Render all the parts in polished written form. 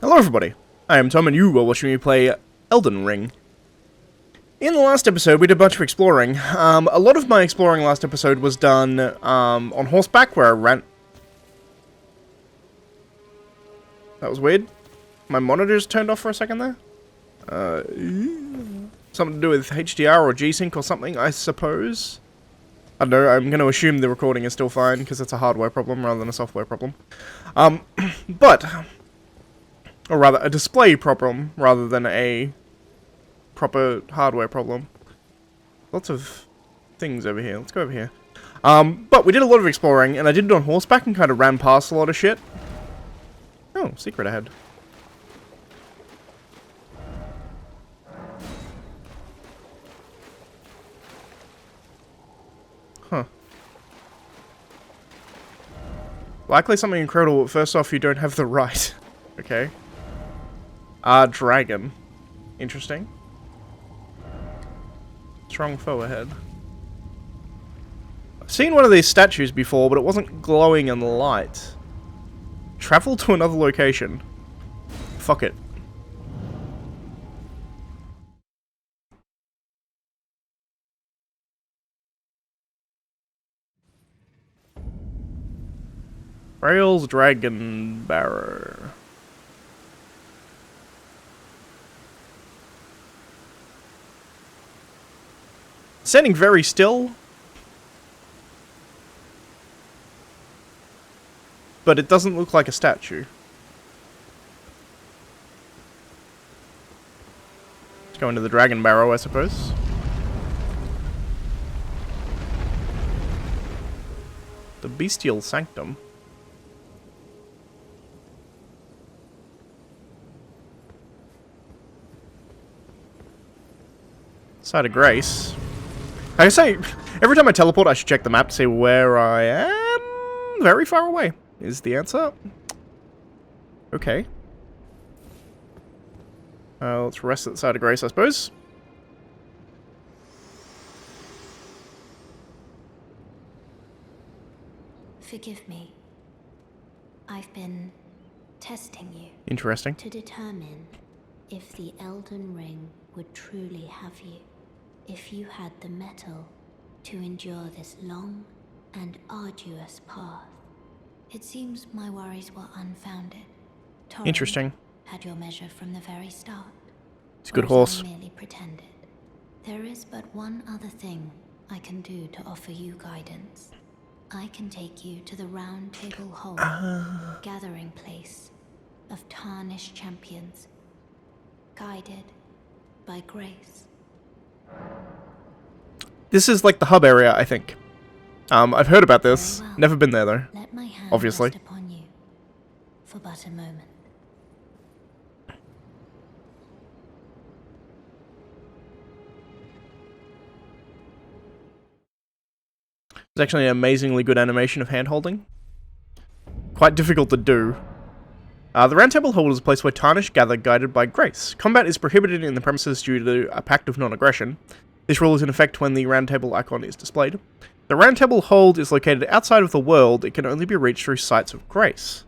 Hello everybody, I am Tom and you are watching me play Elden Ring. In the last episode we did a bunch of exploring. A lot of my exploring last episode was done on horseback where I ran... That was weird. My monitors turned off for a second there. Something to do with HDR or G-Sync or something, I suppose. I don't know, I'm going to assume the recording is still fine because it's a hardware problem rather than a software problem. Or rather, a display problem, rather than a proper hardware problem. Lots of things over here. Let's go over here. But we did a lot of exploring, and I did it on horseback and kind of ran past a lot of shit. Oh, secret ahead. Huh. Likely something incredible, but first off, you don't have the right. Okay. Dragon. Interesting. Strong foe ahead. I've seen one of these statues before, but it wasn't glowing in the light. Travel to another location. Fuck it. Rails Dragon Barrow. Standing very still, but it doesn't look like a statue. Let's go into the Dragon Barrow, I suppose. The Bestial Sanctum. Side of Grace. I say, every time I teleport, I should check the map to see where I am. Very far away, is the answer. Okay. Let's rest at the Side of Grace, I suppose. Forgive me. I've been testing you. Interesting. To determine if the Elden Ring would truly have you. If you had the mettle to endure this long and arduous path. It seems my worries were unfounded. Torrent Interesting. had your measure from the very start. It's a good horse. I merely pretended. There is but one other thing I can do to offer you guidance. I can take you to the Roundtable Hall, gathering place of tarnished champions, guided by grace. This is like the hub area, I think. I've heard about this. Well. Never been there, though. Let my hand Obviously. rest upon you for but a moment. It's actually an amazingly good animation of hand-holding. Quite difficult to do. The Roundtable Hall is a place where tarnished gather guided by grace. Combat is prohibited in the premises due to a pact of non-aggression. This rule is in effect when the Roundtable icon is displayed. The Roundtable Hold is located outside of the world. It can only be reached through sites of grace.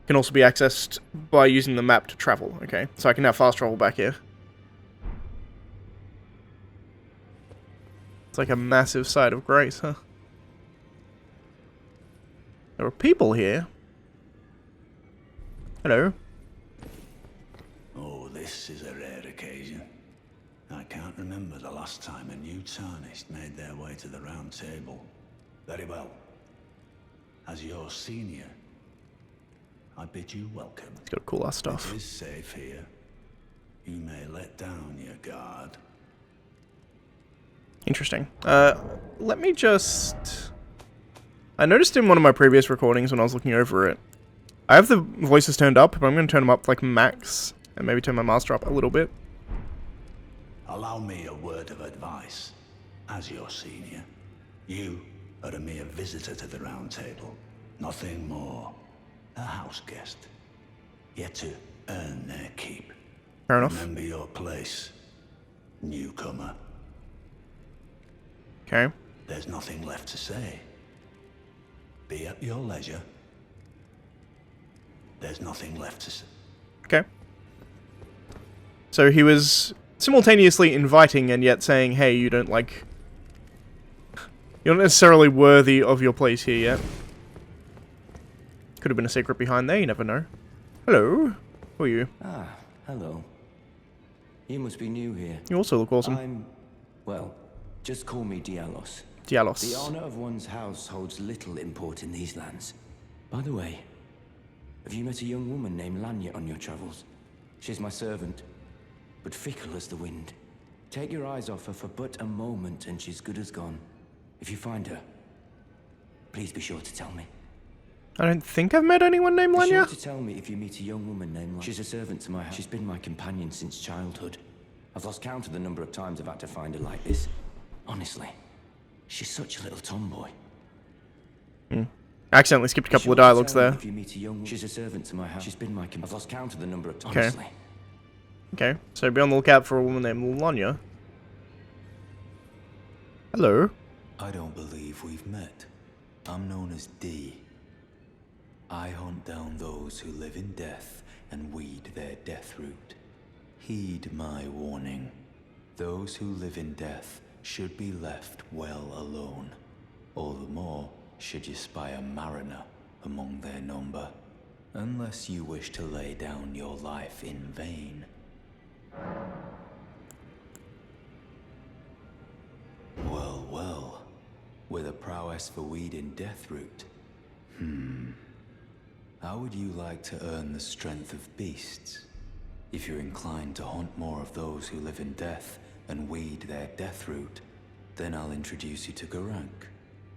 It can also be accessed by using the map to travel. Okay, so I can now fast travel back here. It's like a massive site of grace, huh? There are people here. Hello. Oh, this is a rare occasion. I can't remember the last time a new tarnished made their way to the round table. Very well. As your senior, I bid you welcome. It's got cool ass stuff. It is safe here. You may let down your guard. Interesting. Let me just... I noticed in one of my previous recordings when I was looking over it, I have the voices turned up, but I'm going to turn them up to like max, and maybe turn my master up a little bit. Allow me a word of advice. As your senior, you are a mere visitor to the round table. Nothing more. A house guest. Yet to earn their keep. Fair enough. Remember your place, newcomer. Okay. There's nothing left to say. Be at your leisure. There's nothing left to say. Okay. So he was simultaneously inviting and yet saying, hey, you don't like... You're not necessarily worthy of your place here yet. Could have been a secret behind there, you never know. Hello. Who are you? Ah, hello. You must be new here. You also look awesome. Well, just call me Dialos. Dialos. The honor of one's house holds little import in these lands. By the way, have you met a young woman named Lanya on your travels? She's my servant, but fickle as the wind. Take your eyes off her for but a moment and she's good as gone. If you find her, please be sure to tell me. I don't think I've met anyone named Be sure Lanya. to tell me if you meet a young woman named Lanya. She's a servant to my house. She's been my companion since childhood. I've lost count of the number of times I've had to find her like this. Honestly, she's such a little tomboy. I accidentally skipped a couple of dialogues there. If you meet a young, she's a servant to my house. She's been my companion. I've lost count of the number of times. Okay. Honestly. Okay, so be on the lookout for a woman named Lanya. Hello. I don't believe we've met. I'm known as D. I hunt down those who live in death and weed their death root. Heed my warning. Those who live in death should be left well alone. All the more should you spy a mariner among their number, unless you wish to lay down your life in vain. Well, well. With a prowess for weeding deathroot. How would you like to earn the strength of beasts? If you're inclined to hunt more of those who live in death and weed their deathroot, then I'll introduce you to Garank,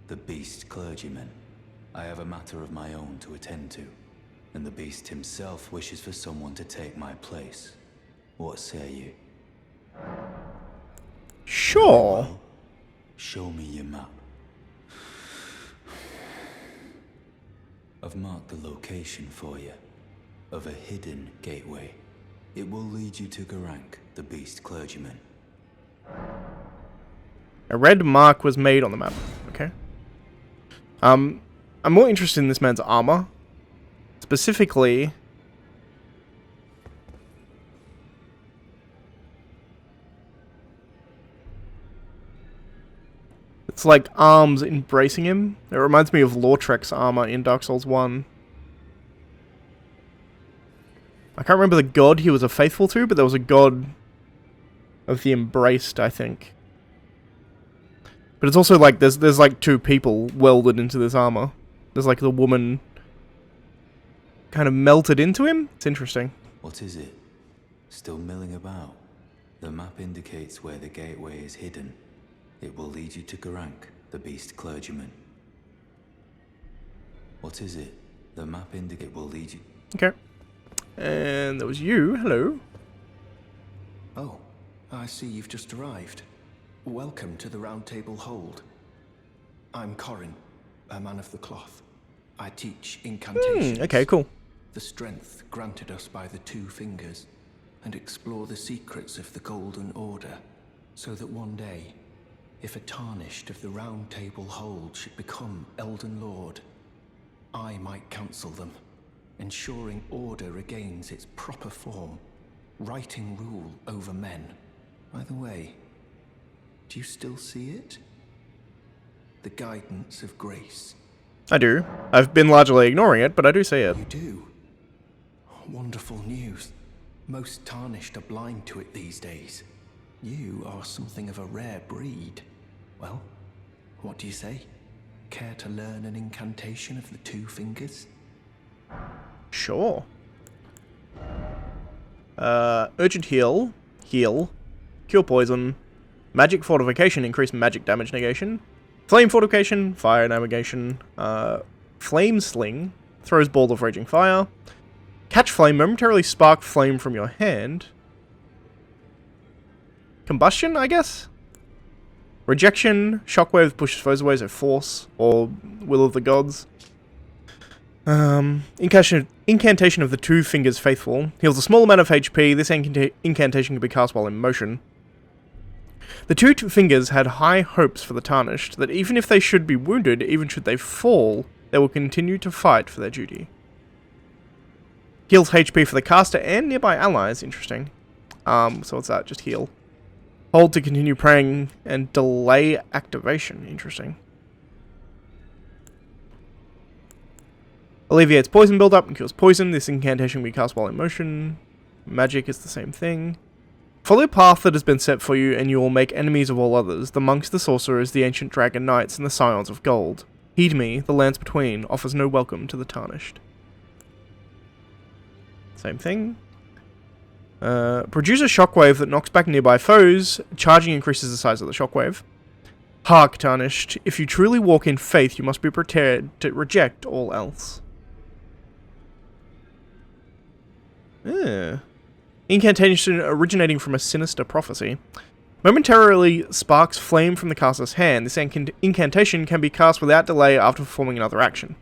the beast clergyman. I have a matter of my own to attend to, and the beast himself wishes for someone to take my place. What say you? Sure. Well, show me your map. I've marked the location for you, of a hidden gateway. It will lead you to Garank, the beast clergyman. A red mark was made on the map. Okay. I'm more interested in this man's armor. Specifically... It's like arms embracing him. It reminds me of Lautrec's armor in Dark Souls 1. I can't remember the god he was a faithful to, but there was a god of the embraced, I think. But it's also like there's like two people welded into this armor. There's like the woman kind of melted into him. It's interesting. What is it? Still milling about? The map indicates where the gateway is hidden. It will lead you to Garank, the beast clergyman. What is it? The map indicates will lead you... Okay. And that was you. Hello. Oh, I see you've just arrived. Welcome to the Roundtable Hold. I'm Corin, a man of the cloth. I teach incantations. Okay, cool. The strength granted us by the two fingers, and explore the secrets of the Golden Order, so that one day, if a tarnished of the Roundtable Hold should become Elden Lord, I might counsel them, ensuring order regains its proper form, righting rule over men. By the way, do you still see it? The guidance of grace. I do. I've been largely ignoring it, but I do see it. You do? Wonderful news. Most tarnished are blind to it these days. You are something of a rare breed. Well, what do you say? Care to learn an incantation of the two fingers? Sure. Urgent heal. Heal. Cure poison. Magic fortification, increase magic damage negation. Flame fortification, fire negation. Flame sling, throws ball of raging fire. Catch flame, momentarily spark flame from your hand. Combustion, I guess? Rejection, shockwave pushes foes away, so force, or will of the gods. Incantation of the two fingers faithful. Heals a small amount of HP. This incantation can be cast while in motion. The two fingers had high hopes for the tarnished, that even if they should be wounded, even should they fall, they will continue to fight for their duty. Heals HP for the caster and nearby allies. Interesting. So what's that? Just heal. Hold to continue praying and delay activation. Interesting. Alleviates poison buildup and cures poison. This incantation can be cast while in motion. Magic is the same thing. Follow a path that has been set for you, and you will make enemies of all others. The monks, the sorcerers, the ancient dragon knights, and the scions of gold. Heed me, the lands between offers no welcome to the tarnished. Same thing. Produce a shockwave that knocks back nearby foes. Charging increases the size of the shockwave. Hark, tarnished. If you truly walk in faith, you must be prepared to reject all else. Incantation originating from a sinister prophecy. Momentarily sparks flame from the caster's hand. This incantation can be cast without delay after performing another action.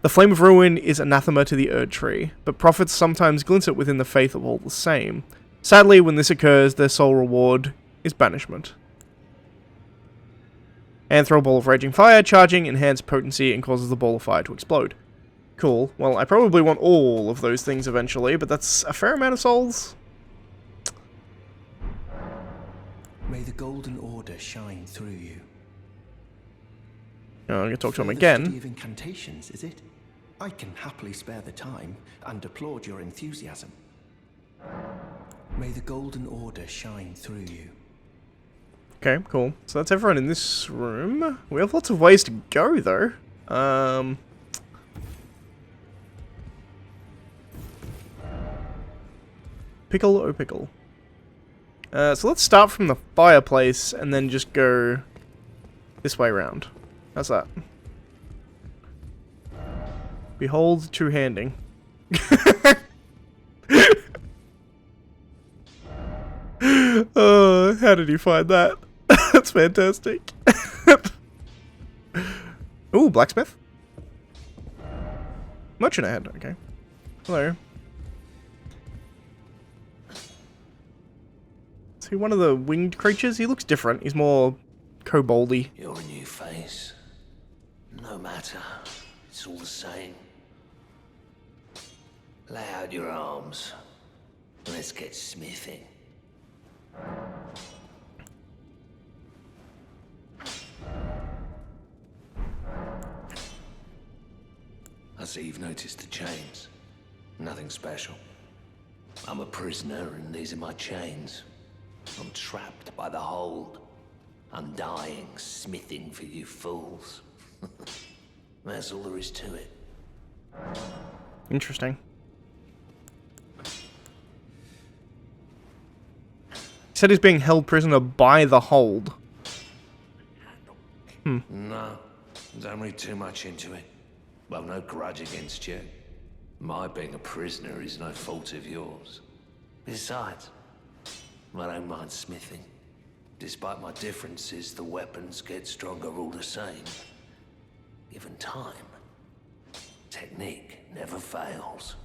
The flame of ruin is anathema to the Erd Tree, but prophets sometimes glimpse it within the faith of all the same. Sadly, when this occurs, their sole reward is banishment. And throw a ball of raging fire, charging, enhances potency, and causes the ball of fire to explode. Cool. Well, I probably want all of those things eventually, but that's a fair amount of souls. May the Golden Order shine through you. Oh, I'm going to talk to him Further again. study of incantations, is it? I can happily spare the time and applaud your enthusiasm. May the Golden Order shine through you. Okay, cool. So that's everyone in this room. We have lots of ways to go, though. Pickle, oh pickle. So let's start from the fireplace and then just go this way around. How's that? Behold two-handing. Oh, how did you find that? That's fantastic. Ooh, blacksmith. Merchant ahead, okay. Hello. Is he one of the winged creatures? He looks different. He's more koboldy. You're a new face. No matter. It's all the same. Lay out your arms. Let's get smithing. I see you've noticed the chains. Nothing special. I'm a prisoner and these are my chains. I'm trapped by the hold. I'm dying, smithing for you fools. That's all there is to it. Interesting. He said he's being held prisoner by the hold. No, don't read too much into it. I've no grudge against you. My being a prisoner is no fault of yours. Besides, I don't mind smithing. Despite my differences, the weapons get stronger all the same. Given time, technique never fails.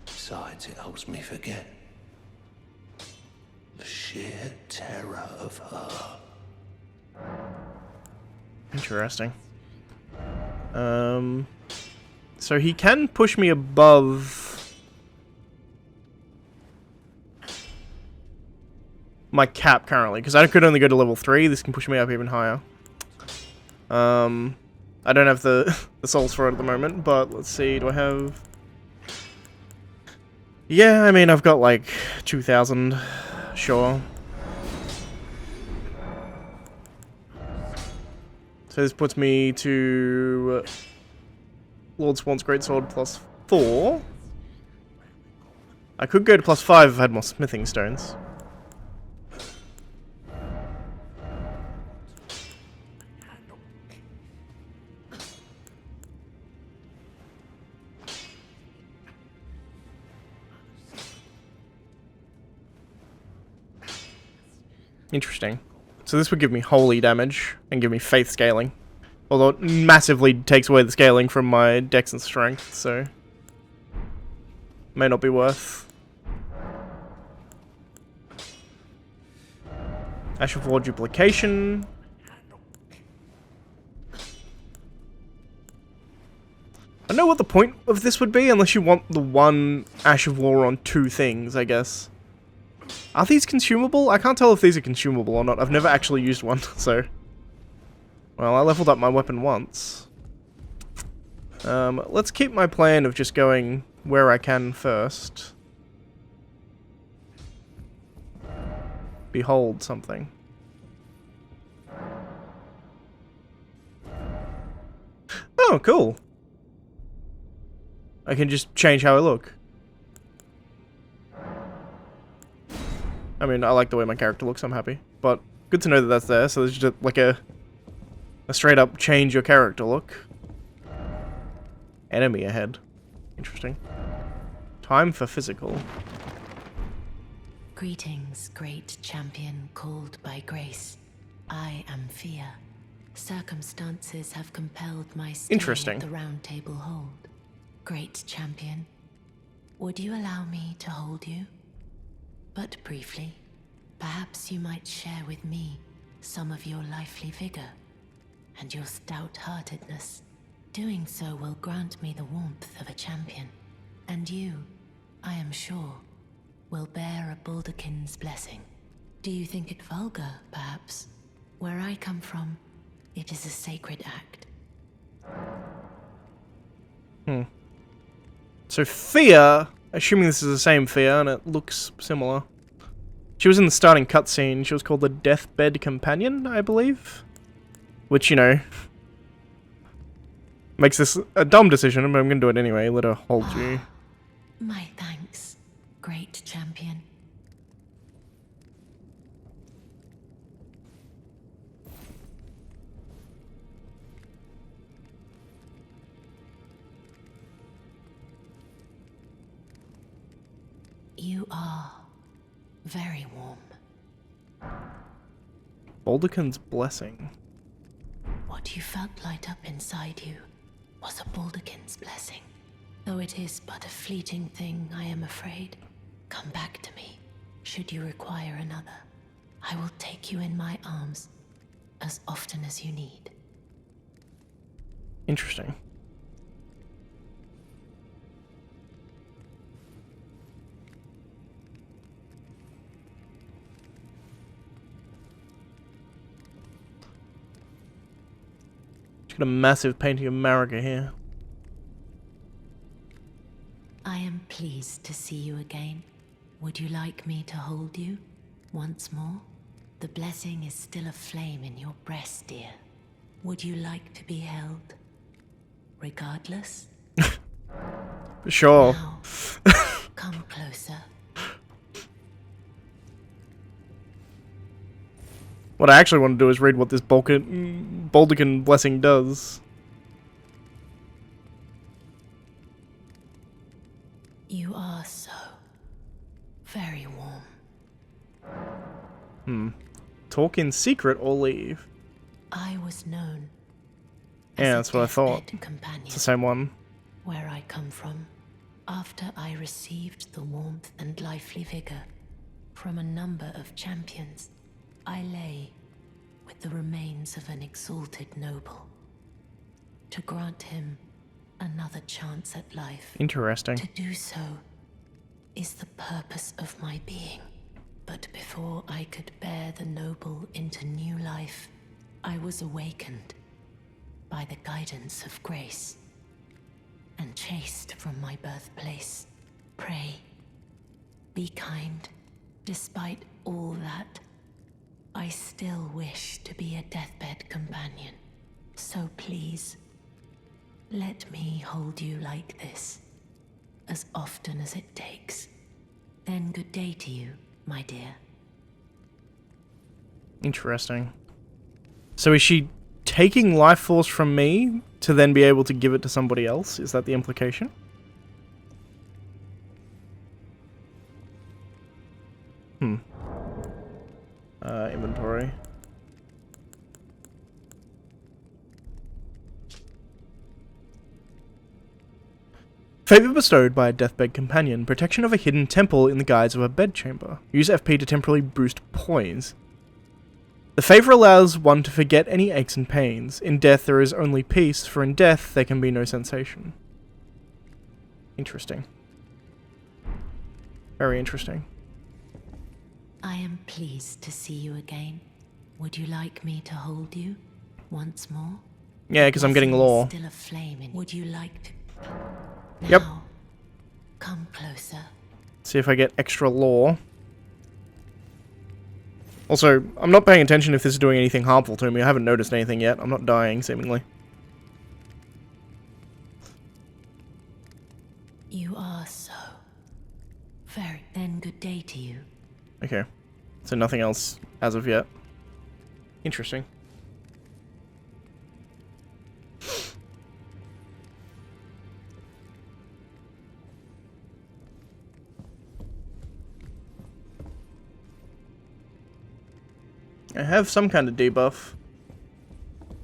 Besides, it helps me forget the sheer terror of her. Interesting. So he can push me above my cap currently, because I could only go to level 3. This can push me up even higher. I don't have the souls for it at the moment, but let's see, do I have... Yeah, I mean, I've got like 2,000, sure. So this puts me to Lord Swan's Greatsword plus 4. I could go to plus 5 if I had more smithing stones. Interesting. So this would give me holy damage and give me faith scaling. Although it massively takes away the scaling from my dex and strength, so may not be worth. Ash of War duplication. I don't know what the point of this would be unless you want the one Ash of War on 2 things, I guess. Are these consumable? I can't tell if these are consumable or not. I've never actually used one, so... Well, I leveled up my weapon once. Let's keep my plan of just going where I can first. Behold something. Oh, cool. I can just change how I look. I mean, I like the way my character looks, I'm happy. But good to know that that's there, so there's just like a straight up change your character look. Enemy ahead. Interesting. Time for physical. Greetings, great champion called by grace. I am Fear. Circumstances have compelled my stay Interesting. at the Roundtable hold. Great champion, would you allow me to hold you? But briefly, perhaps you might share with me some of your lively vigor and your stout-heartedness. Doing so will grant me the warmth of a champion, and you, I am sure, will bear a Baldakin's blessing. Do you think it vulgar, perhaps? Where I come from, it is a sacred act. So Fear, assuming this is the same Fear, and it looks similar. She was in the starting cutscene. She was called the Deathbed Companion, I believe. Which, you know, makes this a dumb decision, but I'm gonna do it anyway. Let her hold you. My thanks, great champion. You are very warm. Baldakin's blessing. What you felt light up inside you was a Baldakin's blessing. Though it is but a fleeting thing, I am afraid. Come back to me, should you require another. I will take you in my arms as often as you need. Interesting. Got a massive painting of Marika here. I am pleased to see you again. Would you like me to hold you once more? The blessing is still aflame in your breast, dear. Would you like to be held? Regardless? Sure. Now, come closer. What I actually want to do is read what this Baldakin blessing does. You are so very warm. Talk in secret or leave. I was known Yeah, as that's a what I thought. deathbed companion. It's the same one. Where I come from, after I received the warmth and lively vigor from a number of champions, I lay with the remains of an exalted noble. To grant him another chance at life. Interesting. To do so is the purpose of my being. But before I could bear the noble into new life, I was awakened by the guidance of grace and chased from my birthplace. Pray, be kind. Despite all that, I still wish to be a deathbed companion. So please, let me hold you like this, as often as it takes. Then good day to you, my dear. Interesting. So is she taking life force from me to then be able to give it to somebody else? Is that the implication? Inventory. Favor bestowed by a deathbed companion. Protection of a hidden temple in the guise of a bedchamber. Use FP to temporarily boost poise. The favor allows one to forget any aches and pains. In death there is only peace, for in death there can be no sensation. Interesting. Very interesting. I am pleased to see you again. Would you like me to hold you once more? Yeah, because I'm getting lore. Still a flame in. Would you like to? Yep. Now, come closer. See if I get extra lore. Also, I'm not paying attention if this is doing anything harmful to me. I haven't noticed anything yet. I'm not dying, seemingly. You are so. Very. Then good day to you. Okay. So nothing else as of yet. Interesting. I have some kind of debuff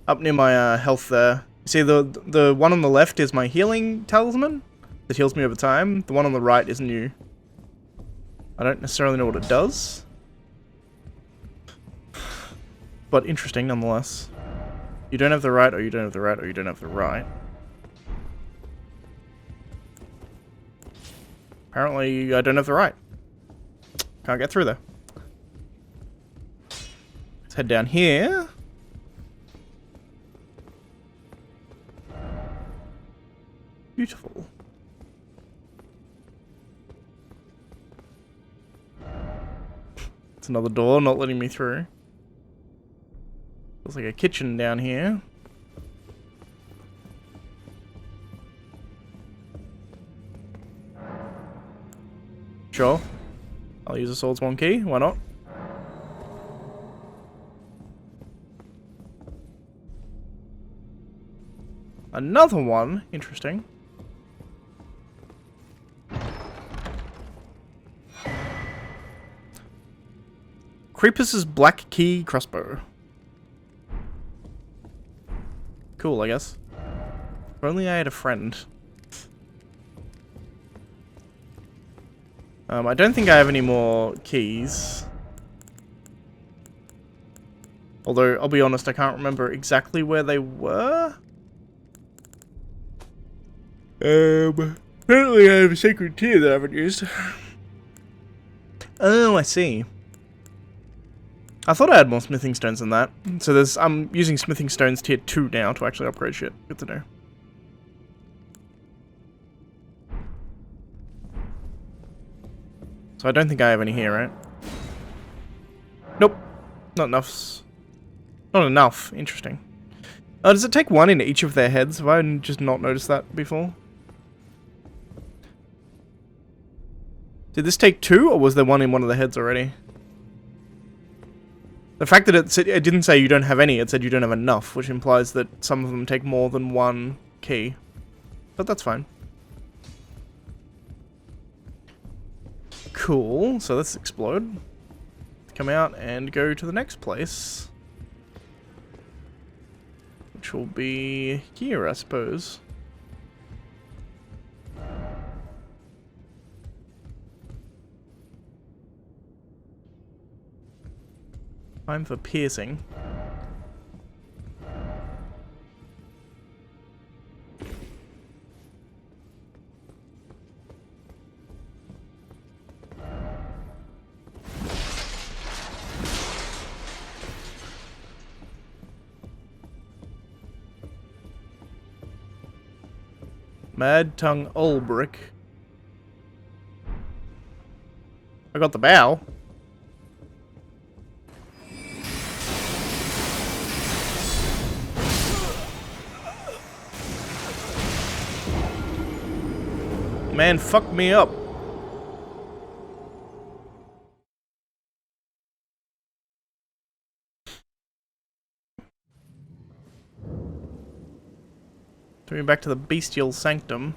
up near my health there. See, the one on the left is my healing talisman that heals me over time. The one on the right is new. I don't necessarily know what it does, but interesting nonetheless. You don't have the right, or you don't have the right, or you don't have the right. Apparently, I don't have the right. Can't get through there. Let's head down here. Beautiful. It's another door not letting me through. Looks like a kitchen down here. Sure. I'll use a Swords 1 key. Why not? Another one. Interesting. Creepus's Black Key Crossbow. Cool, I guess. If only I had a friend. I don't think I have any more keys. Although, I'll be honest, I can't remember exactly where they were. Apparently I have a sacred tier that I haven't used. Oh, I see. I thought I had more smithing stones than that. So I'm using smithing stones tier 2 now to actually upgrade shit. Good to know. So I don't think I have any here, right? Nope. Not enough. Not enough. Interesting. Does it take one in each of their heads? Have I just not noticed that before? Did this take 2, or was there one in one of the heads already? The fact that it didn't say you don't have any, it said you don't have enough, which implies that some of them take more than one key. But that's fine. Cool, so let's explode. Come out and go to the next place. Which will be here, I suppose. Time for piercing. Mad Tongue Ulbrick. I got the bow. Man, fuck me up. Taking me back to the bestial sanctum.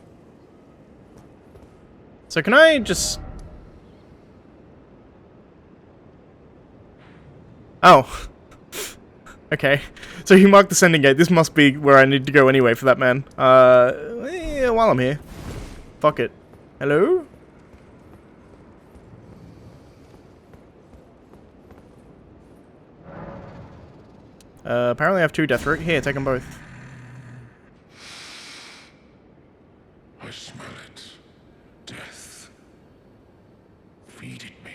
So can I just... Oh. Okay. So you marked the sending gate. This must be where I need to go anyway for that man. Yeah, while I'm here. Fuck it. Hello? Apparently I have 2 death root. Here, take them both. I smell it. Death. Feed it me.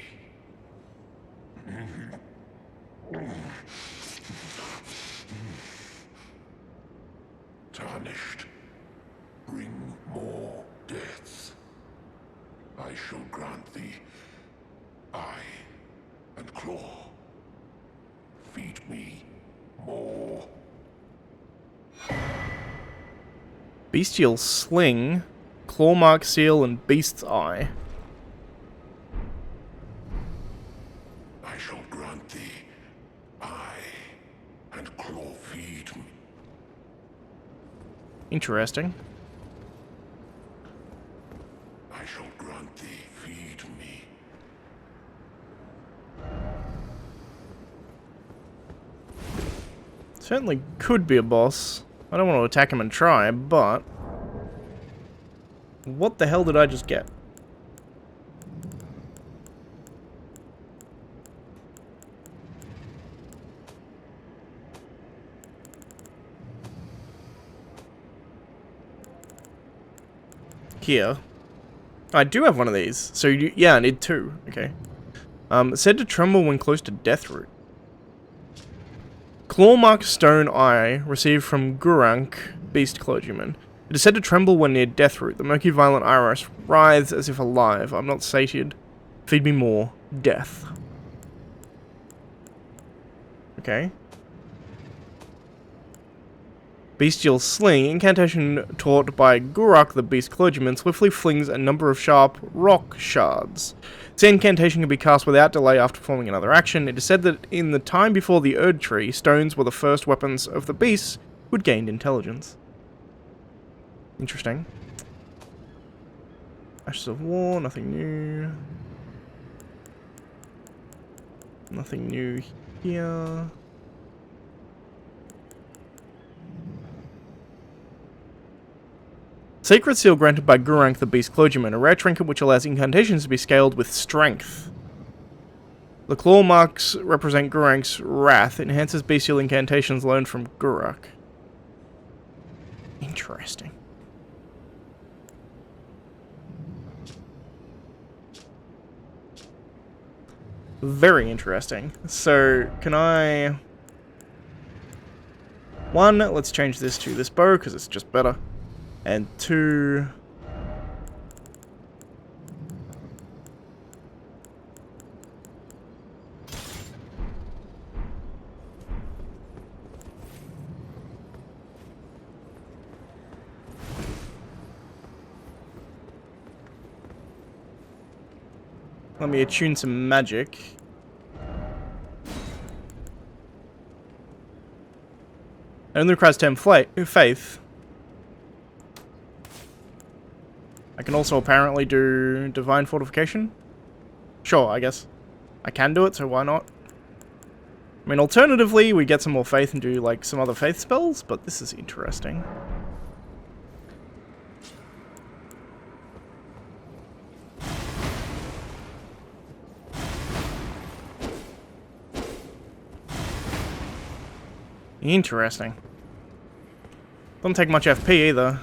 Tarnished, bring more deaths. I shall grant thee eye and claw. Feed me more. Bestial Sling, Clawmark Seal, and Beast's Eye. I shall grant thee eye and claw. Feed me. Interesting. I shall grant thee. Feed me. Certainly could be a boss. I don't want to attack him and try, but... What the hell did I just get? Here. I do have one of these. So, yeah, I need two. Okay. Said to tremble when close to Deathroot. Clawmark Stone Eye, received from Garank, Beast Clergyman. It is said to tremble when near Deathroot. The murky violent iris writhes as if alive. I'm not sated. Feed me more. Death. Okay. Bestial Sling, incantation taught by Gurak the Beast Clergyman, swiftly flings a number of sharp rock shards. This incantation can be cast without delay after performing another action. It is said that in the time before the Erd Tree, stones were the first weapons of the beasts who had gained intelligence. Interesting. Ashes of War, nothing new. Nothing new here. Sacred Seal granted by Garank the Beast Clergyman, a rare trinket which allows incantations to be scaled with strength. The claw marks represent Gurank's wrath, enhances bestial incantations learned from Gurak. Interesting. Very interesting. So, can I... One, let's change this to this bow, because it's just better. And two... Let me attune some magic. It only requires 10 faith. I can also apparently do Divine Fortification. Sure, I guess. I can do it, so why not? I mean, alternatively, we get some more faith and do, like, some other faith spells, but this is interesting. Interesting. Doesn't take much FP either.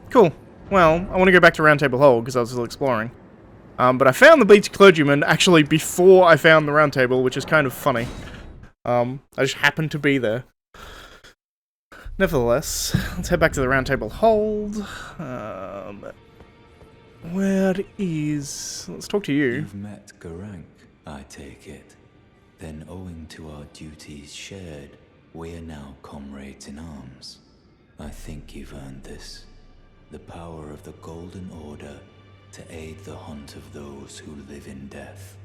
Cool. Well, I want to go back to Roundtable Hall because I was still exploring. But I found the Beast Clergyman actually before I found the Roundtable, which is kind of funny. I just happened to be there. Nevertheless, let's head back to the Roundtable Hold. Where is... Let's talk to you. You've met Garank, I take it. Then owing to our duties shared, we're now comrades in arms. I think you've earned this. The power of the Golden Order to aid the hunt of those who live in death.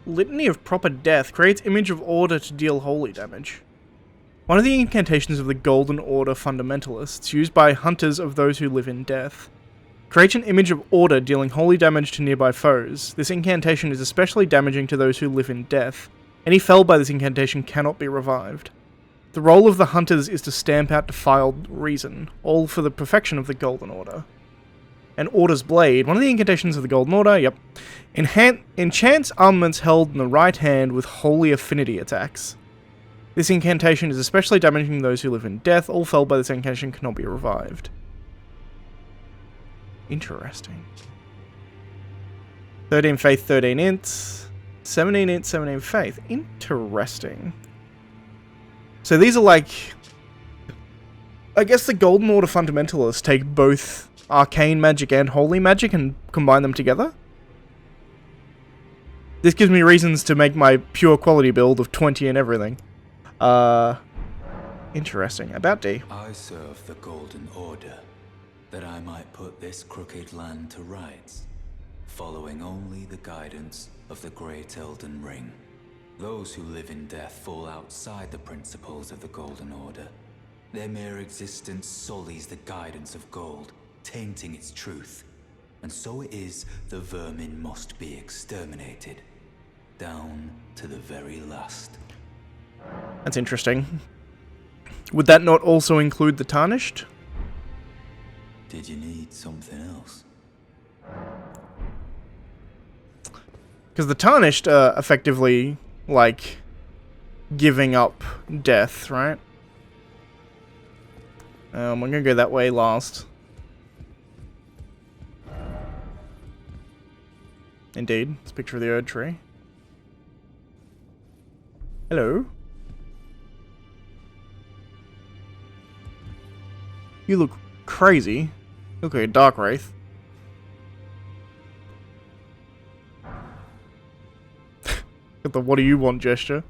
Litany of Proper Death creates Image of Order to deal holy damage. One of the incantations of the Golden Order fundamentalists, used by hunters of those who live in death. Create an Image of Order dealing holy damage to nearby foes. This incantation is especially damaging to those who live in death. Any felled by this incantation cannot be revived. The role of the hunters is to stamp out defiled reason, all for the perfection of the Golden Order. An Order's Blade, one of the incantations of the Golden Order, yep. Enchants armaments held in the right hand with holy affinity attacks. This incantation is especially damaging those who live in death. All felled by this incantation cannot be revived. Interesting. 13 faith, 13 int. 17 int, 17 faith. Interesting. So these are like... I guess the Golden Order fundamentalists take both arcane magic and holy magic and combine them together. This gives me reasons to make my pure quality build of 20 and everything. Interesting. About D. I serve the Golden Order, that I might put this crooked land to rights, following only the guidance of the Great Elden Ring. Those who live in death fall outside the principles of the Golden Order. Their mere existence sullies the guidance of gold, tainting its truth. And so it is the vermin must be exterminated, down to the very last. That's interesting. Would that not also include the Tarnished? Did you need something else? Because the Tarnished are effectively, like, giving up death, right? I'm gonna go that way last. Indeed. It's a picture of the Erd Tree. Hello? You look crazy. You look like a Dark Wraith. Got the what do you want gesture.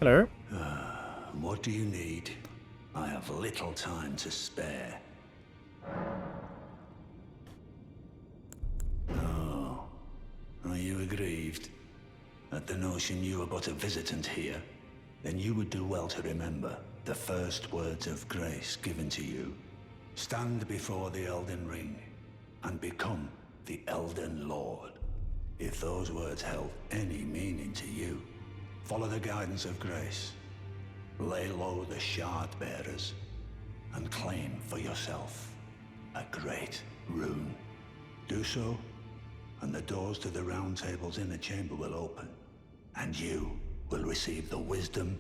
Hello? What do you need? I have little time to spare. Oh, are you aggrieved at the notion you are but a visitant here? Then you would do well to remember the first words of grace given to you. Stand before the Elden Ring and become the Elden Lord. If those words held any meaning to you, follow the guidance of grace. Lay low the shard bearers and claim for yourself a great rune. Do so, and the doors to the Roundtable's inner chamber will open, and you will receive the wisdom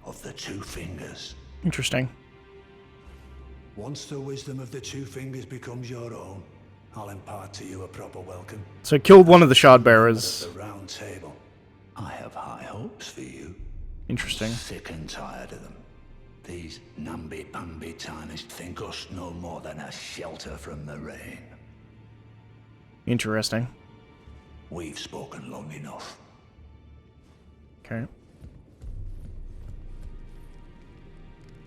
of the Two Fingers. Interesting. Once the wisdom of the Two Fingers becomes your own, I'll impart to you a proper welcome. So killed one of the shard bearers. At the Round Table, I have high hopes for you. Interesting. Sick and tired of them. These namby-pamby tarnished think us no more than a shelter from the rain. Interesting. We've spoken long enough. Okay.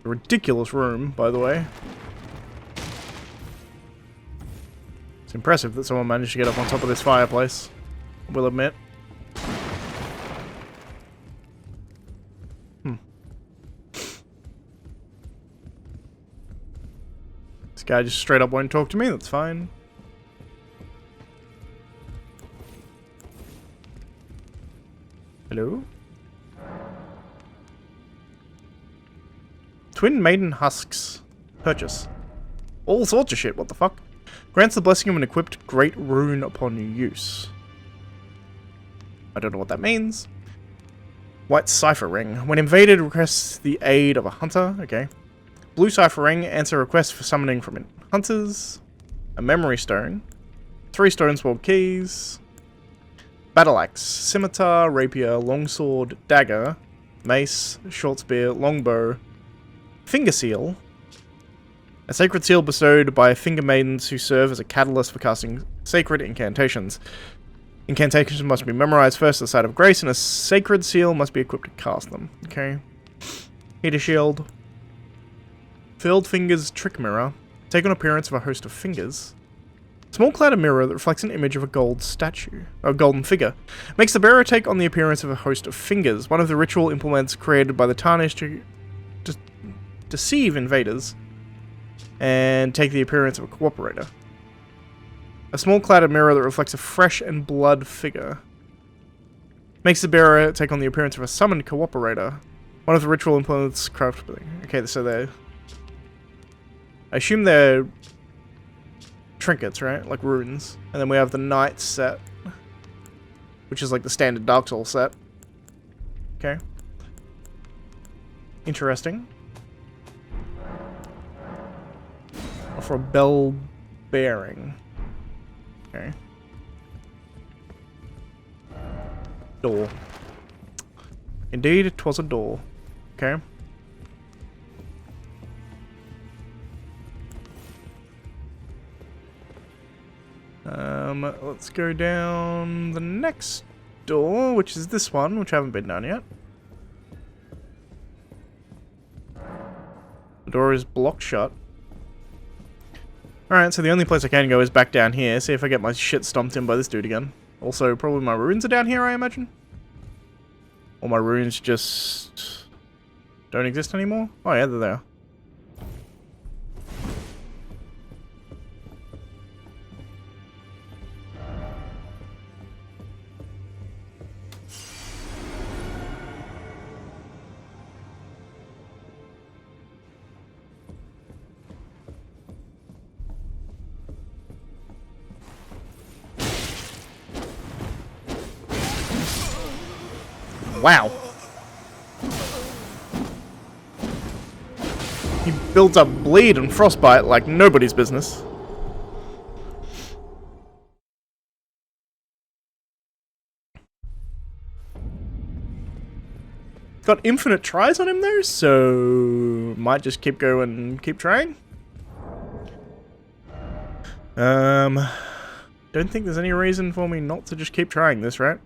A ridiculous room, by the way. It's impressive that someone managed to get up on top of this fireplace, I will admit. This guy just straight up won't talk to me, that's fine. Hello? Twin Maiden Husks. Purchase. All sorts of shit, what the fuck? Grants the blessing of an equipped great rune upon use. I don't know what that means. White Cipher Ring. When invaded, requests the aid of a hunter. Okay. Blue Cipher Ring. Answer requests for summoning from hunters. A Memory Stone. 3 Stone Sword Keys. Battle Axe. Scimitar, Rapier, Longsword, Dagger. Mace, Short Spear, Longbow. Finger Seal. A sacred seal bestowed by finger maidens who serve as a catalyst for casting sacred incantations. Incantations must be memorized first at the site of grace, and a sacred seal must be equipped to cast them. Okay. Heater Shield. Filled Fingers Trick Mirror. Take on appearance of a host of fingers. Small clouded mirror that reflects an image of a gold statue. A golden figure. Makes the bearer take on the appearance of a host of fingers. One of the ritual implements created by the Tarnished to deceive invaders and take the appearance of a cooperator. A small clouded mirror that reflects a fresh and blood figure. Makes the bearer take on the appearance of a summoned cooperator. One of the ritual implements crafted. Okay, so they're... I assume they're trinkets, right? Like runes. And then we have the Knight set, which is like the standard Dark Souls set. Okay. Interesting. For a bell bearing. Okay. Door. Indeed, it was a door. Okay. Let's go down the next door, which is this one, which I haven't been down yet. The door is blocked shut. Alright, so the only place I can go is back down here, see if I get my shit stomped in by this dude again. Also, probably my runes are down here, I imagine? Or my runes just don't exist anymore? Oh yeah, they're there. Wow. He builds up bleed and frostbite like nobody's business. Got infinite tries on him though, so might just keep going, keep trying. Don't think there's any reason for me not to just keep trying this, right?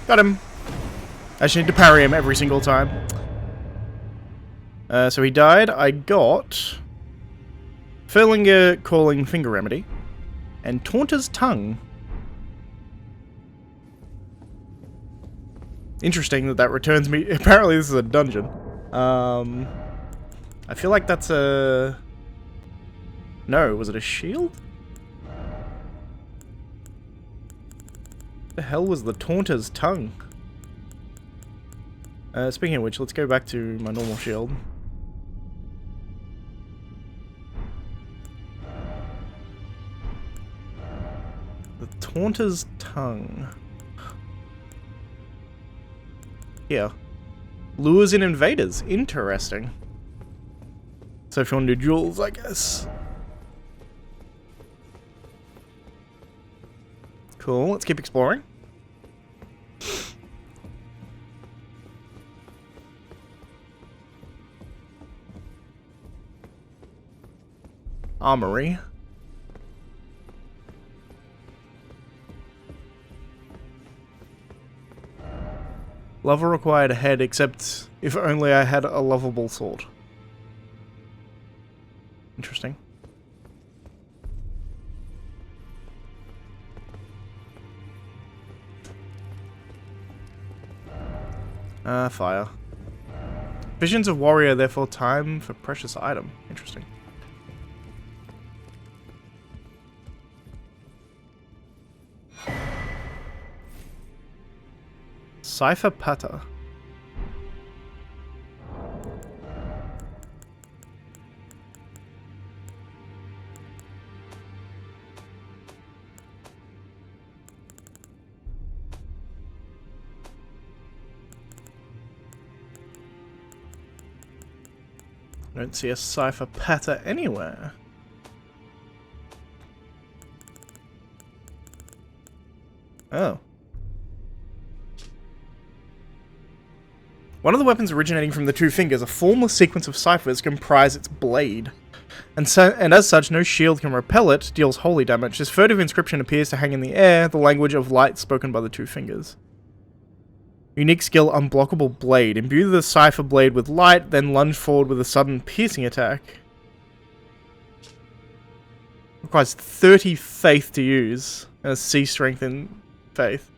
Got him. I just need to parry him every single time. So he died. I got Furlinger Calling Finger Remedy and Taunter's Tongue. Interesting that that returns me. Apparently this is a dungeon. I feel like that's a... No, was it a shield? What the hell was the Taunter's Tongue? Speaking of which, let's go back to my normal shield. The Taunter's Tongue. Here. Lures in invaders. Interesting. So if you want to do duels, I guess. Cool, let's keep exploring. Armory. Lover required a head, except if only I had a lovable sword. Interesting. Fire. Visions of warrior, therefore time for precious item. Interesting. Cipher Pata. Don't see a Cipher Pata anywhere. Oh. One of the weapons originating from the two fingers, a formless sequence of ciphers comprise its blade. And as such, no shield can repel it, deals holy damage. This furtive inscription appears to hang in the air, the language of light spoken by the two fingers. Unique skill, Unblockable Blade. Imbue the cipher blade with light, then lunge forward with a sudden piercing attack. Requires 30 faith to use, and a C strength in faith.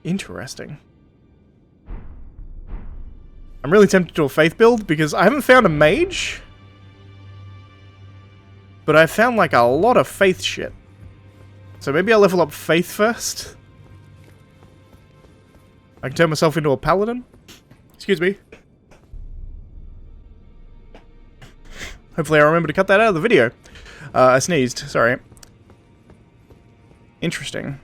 Interesting. I'm really tempted to do a faith build because I haven't found a mage, but I found like a lot of faith shit. So maybe I'll level up faith first. I can turn myself into a paladin. Excuse me. Hopefully I remember to cut that out of the video. I sneezed, sorry. Interesting.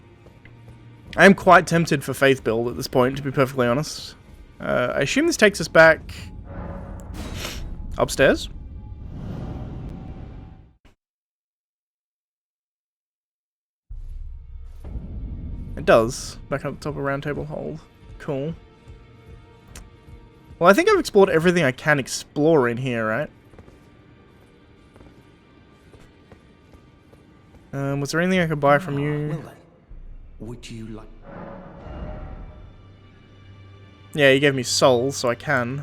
I am quite tempted for faith build at this point, to be perfectly honest. I assume this takes us back upstairs. It does. Back up the top of Roundtable Hold. Cool. Well, I think I've explored everything I can explore in here, right? Was there anything I could buy from you? Well then, would you like... Yeah, you gave me souls, so I can.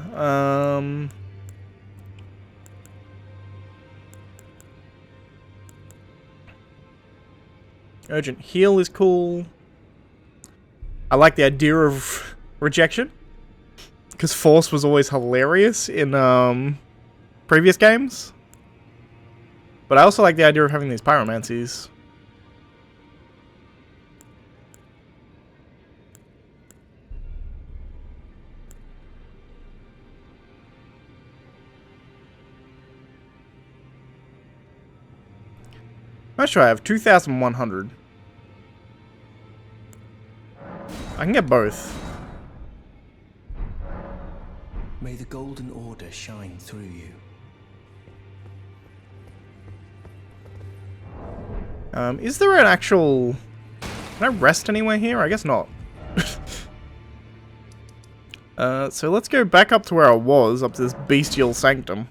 Urgent heal is cool. I like the idea of rejection, because force was always hilarious in previous games. But I also like the idea of having these pyromancies. How much do I have? 2,100. I can get both. May the Golden Order shine through you. Is there an actual... Can I rest anywhere here? I guess not. So let's go back up to where I was, up to this bestial sanctum.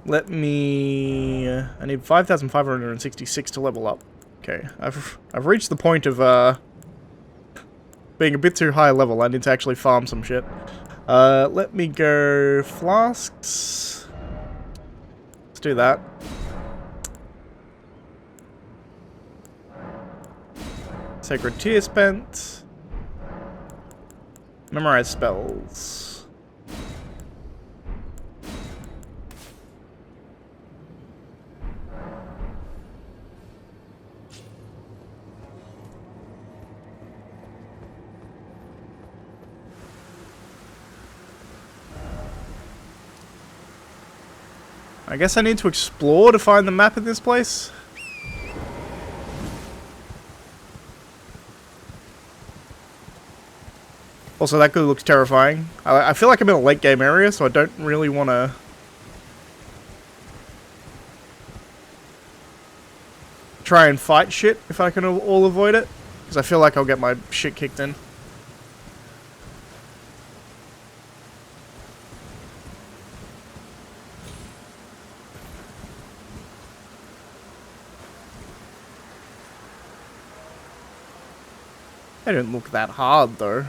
Let me... I need 5,566 to level up. Okay, I've reached the point of being a bit too high level. I need to actually farm some shit. Let me go flasks. Let's do that. Sacred Tear spent. Memorize spells. I guess I need to explore to find the map of this place. Also, that good looks terrifying. I feel like I'm in a late game area, so I don't really want to... try and fight shit if I can all avoid it. Because I feel like I'll get my shit kicked in. They don't look that hard, though.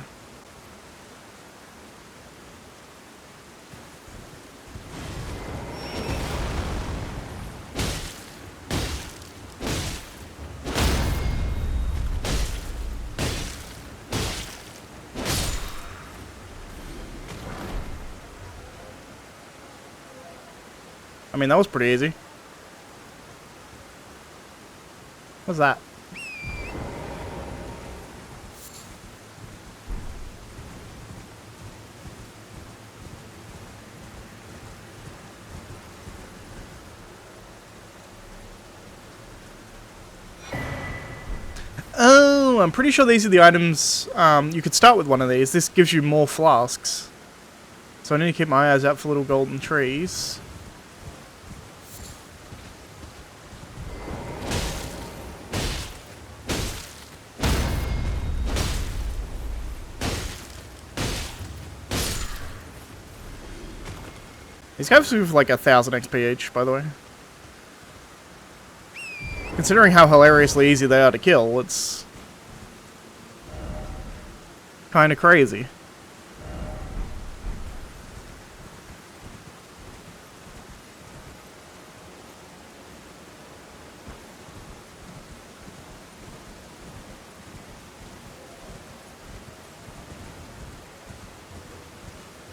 I mean, that was pretty easy. What's that? Oh, I'm pretty sure these are the items. You could start with one of these. This gives you more flasks. So I need to keep my eyes out for little golden trees. These guys have like 1,000 XP each, by the way. Considering how hilariously easy they are to kill, it's kind of crazy.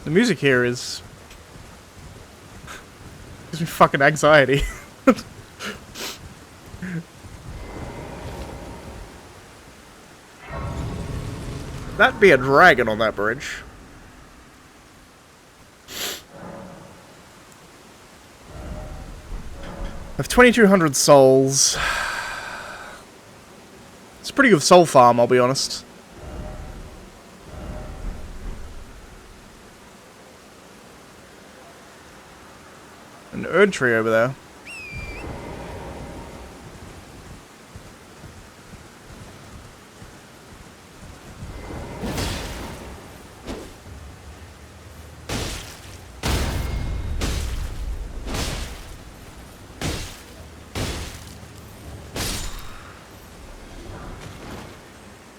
The music here is gives me fucking anxiety. That'd be a dragon on that bridge. I have 2,200 souls. It's a pretty good soul farm, I'll be honest. An Erd tree over there.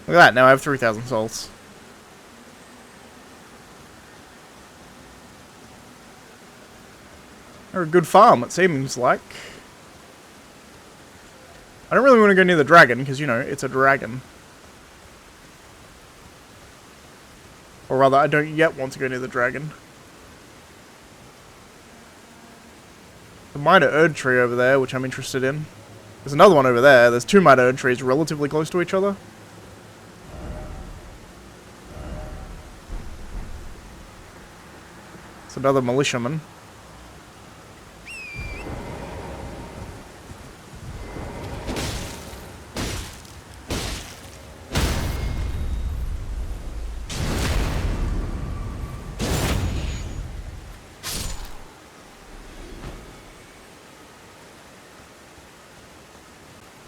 Look at that, now I have 3,000 souls. They're a good farm, it seems like. I don't really want to go near the dragon, because, you know, it's a dragon. Or rather, I don't yet want to go near the dragon. The minor Erd tree over there, which I'm interested in. There's another one over there. There's two minor Erd trees relatively close to each other. It's another militiaman.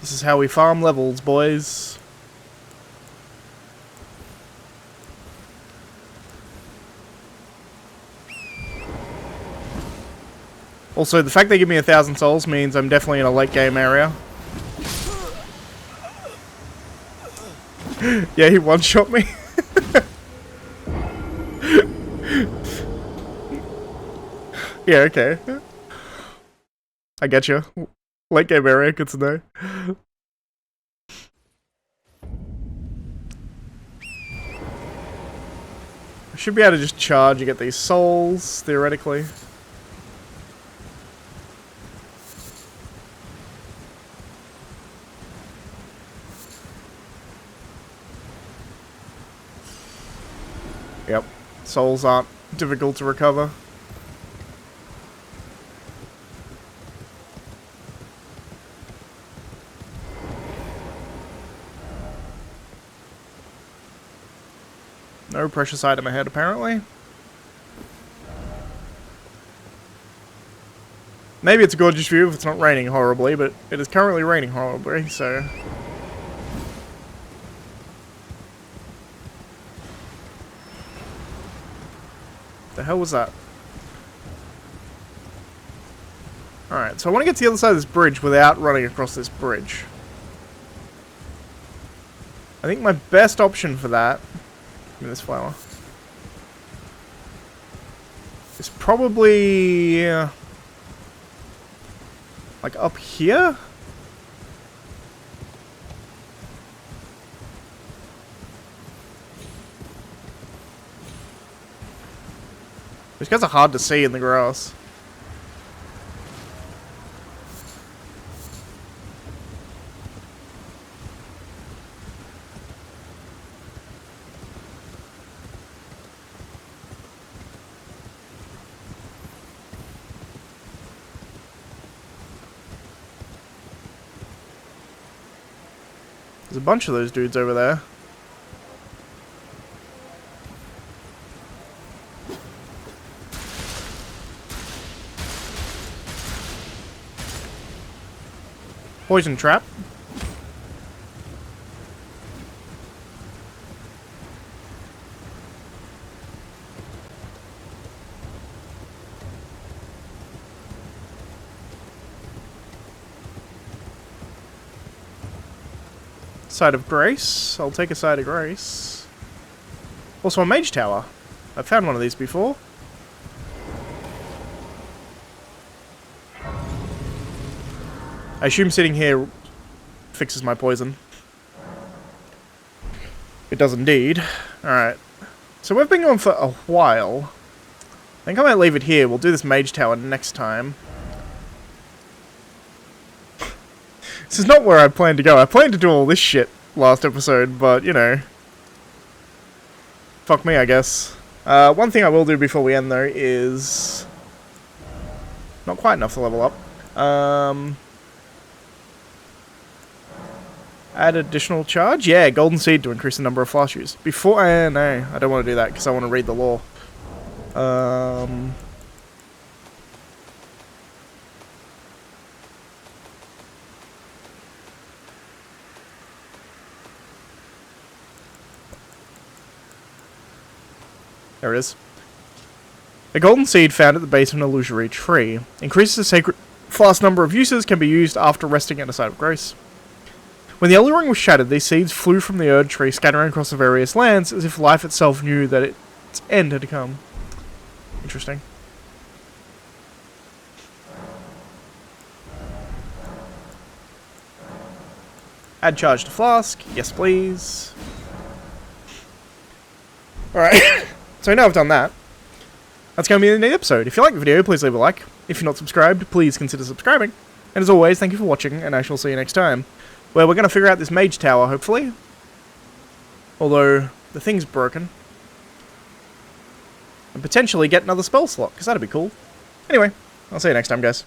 This is how we farm levels, boys. Also, the fact they give me 1,000 souls means I'm definitely in a late game area. Yeah, he one-shot me. Yeah, okay. I get you. Late game area, good to know. I should be able to just charge and get these souls, theoretically. Yep, souls aren't difficult to recover. No precious item ahead, apparently. Maybe it's a gorgeous view if it's not raining horribly, but it is currently raining horribly, so... The hell was that? Alright, so I want to get to the other side of this bridge without running across this bridge. I think my best option for that... Give me this flower. Is probably... like up here? These guys are hard to see in the grass. There's a bunch of those dudes over there. Poison trap. Side of Grace. I'll take a Side of Grace. Also a Mage Tower. I've found one of these before. I assume sitting here fixes my poison. It does indeed. Alright. So we've been going for a while. I think I might leave it here. We'll do this Mage Tower next time. This is not where I planned to go. I planned to do all this shit last episode, but, you know. Fuck me, I guess. One thing I will do before we end, though, is... not quite enough to level up. Add additional charge? Yeah, golden seed to increase the number of flash use. Before... no, I don't want to do that, because I want to read the lore. There it is. A golden seed found at the base of an illusory tree. Increases the sacred flask number of uses, can be used after resting at a site of grace. When the Elden Ring was shattered, these seeds flew from the Erd tree, scattering across the various lands, as if life itself knew that its end had come. Interesting. Add charge to flask. Yes, please. Alright. So now I've done that. That's going to be the end of the episode. If you like the video, please leave a like. If you're not subscribed, please consider subscribing. And as always, thank you for watching, and I shall see you next time, where we're going to figure out this Mage Tower, hopefully. Although, the thing's broken. And potentially get another spell slot, because that'd be cool. Anyway, I'll see you next time, guys.